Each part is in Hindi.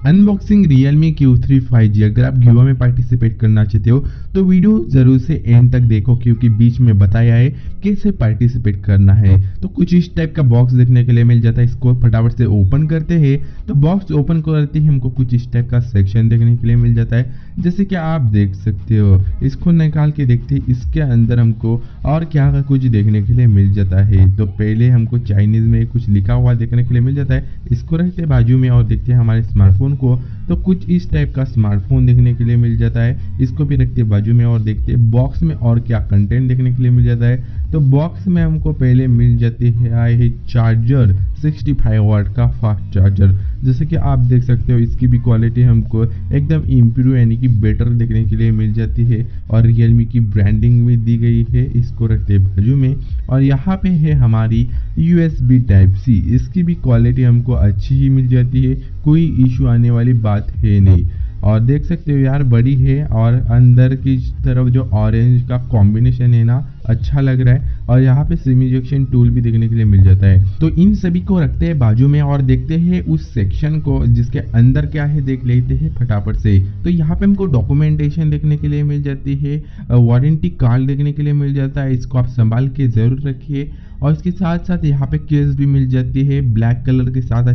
Unboxing Realme Q3 5G। अगर आप गिवा में पार्टिसिपेट करना चाहते हो तो वीडियो जरूर से एंड तक देखो, क्योंकि बीच में बताया है कैसे पार्टिसिपेट करना है। तो कुछ इस टाइप का बॉक्स देखने के लिए मिल जाता है। इसको फटाफट से ओपन करते हैं तो बॉक्स ओपन करते ही हमको कुछ इस टाइप का सेक्शन देखने के लिए मिल जाता है, जैसे कि आप देख सकते हो। इसको निकाल के देखते हैं इसके अंदर हमको और क्या कुछ देखने के लिए मिल जाता है। तो पहले हमको चाइनीज में कुछ लिखा हुआ देखने के लिए मिल जाता है। इसको रखते बाजू में और देखते हैं हमारे स्मार्टफोन को, तो कुछ इस टाइप का स्मार्टफोन देखने के लिए मिल जाता है। इसको भी रखते बाजू में और देखते हैं बॉक्स में और क्या कंटेंट देखने के लिए मिल जाता है। तो बॉक्स में हमको पहले मिल जाती है चार्जर 65 वाट का फास्ट चार्जर, जैसे कि आप देख सकते हो। इसकी भी क्वालिटी हमको एकदम इम्प्रूव यानी कि बेटर देखने के लिए मिल जाती है और Realme की ब्रांडिंग भी दी गई है। इसको रखते बाजू में और यहाँ पे है हमारी USB Type-C। इसकी भी क्वालिटी हमको अच्छी ही मिल जाती है, कोई इशू आने वाली बात है नहीं। और देख सकते हो यार बड़ी है और अंदर की तरफ जो ऑरेंज का कॉम्बिनेशन है ना, अच्छा लग रहा है। और यहाँ पे सिम इजेक्शन टूल भी देखने के लिए मिल जाता है। तो इन सभी को रखते हैं बाजू में और देखते हैं उस सेक्शन को जिसके अंदर क्या है, देख लेते हैं फटाफट से। तो यहाँ पे हमको डॉक्यूमेंटेशन देखने के लिए मिल जाती है, वारंटी कार्ड देखने के लिए मिल जाता है। इसको आप संभाल के जरूर रखिए। और इसके साथ साथ यहाँ पे केस भी मिल जाती है, ब्लैक कलर के साथ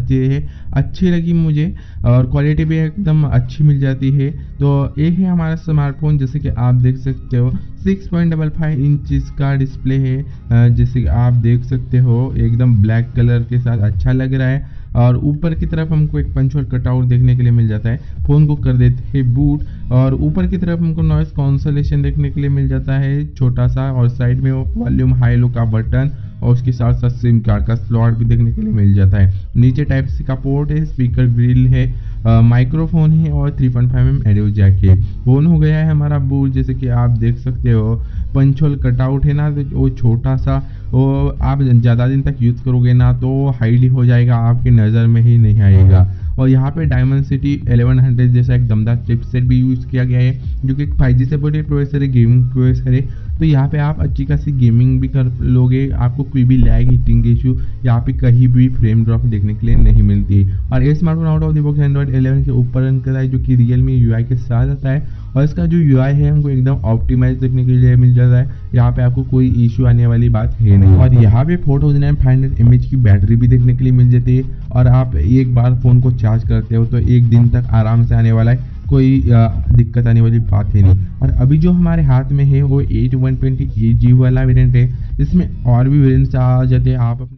अच्छी लगी मुझे और क्वालिटी भी एकदम अच्छी मिल जाती है। तो ये है हमारा स्मार्टफोन, जैसे कि आप देख सकते हो 6.55 इंच का डिस्प्ले है, जैसे कि आप देख सकते हो एकदम ब्लैक कलर के साथ अच्छा लग रहा है। और ऊपर की तरफ हमको एक पंच होल कटआउट देखने के लिए मिल जाता है। फ़ोन को कर देते हैं बूट और ऊपर की तरफ हमको नॉइस कैंसलेशन देखने के लिए मिल जाता है छोटा सा, और साइड में वॉल्यूम हाई लो का बटन और उसके साथ साथ सिम कार्ड का स्लॉट भी देखने के लिए मिल जाता है। नीचे टाइप सी का पोर्ट है, स्पीकर ग्रिल है, माइक्रोफोन है और 3.5mm ऑडियो जैक है। फोन हो गया है हमारा बूट, जैसे कि आप देख सकते हो। पंच होल कटआउट है ना, तो वो छोटा सा, वो आप ज़्यादा दिन तक यूज़ करोगे ना तो हाईली हो जाएगा, आपकी नज़र में ही नहीं आएगा। और यहाँ पे डायमेंसिटी 1100 जैसा एक दमदार चिपसेट भी यूज़ किया गया है, जो कि 5G सपोर्टेड प्रोसेसर है, गेमिंग प्रोसेसर है। तो यहाँ पे आप अच्छी खासी गेमिंग भी कर लोगे, आपको कोई भी लैग हीटिंग इशू यहाँ पे कहीं भी फ्रेम ड्रॉप देखने के लिए नहीं मिलती है। और ये smartphone out of the box Android 11 के ऊपर रन करता है, जो कि Realme UI के साथ आता है। और इसका जो UI है हमको एकदम ऑप्टिमाइज देखने के लिए मिल जाता है। यहाँ पे आपको कोई इशू आने वाली बात है नहीं। और यहाँ पे 4500 mAh की बैटरी भी देखने के लिए मिल जाती है। और आप एक बार फ़ोन को चार्ज करते हो तो एक दिन तक आराम से आने वाला है, कोई दिक्कत आने वाली बात है नहीं। और अभी जो हमारे हाथ में है वो 8128GB वाला वेरिएंट है। इसमें और भी वेरिएंट्स आ जाते हैं, आप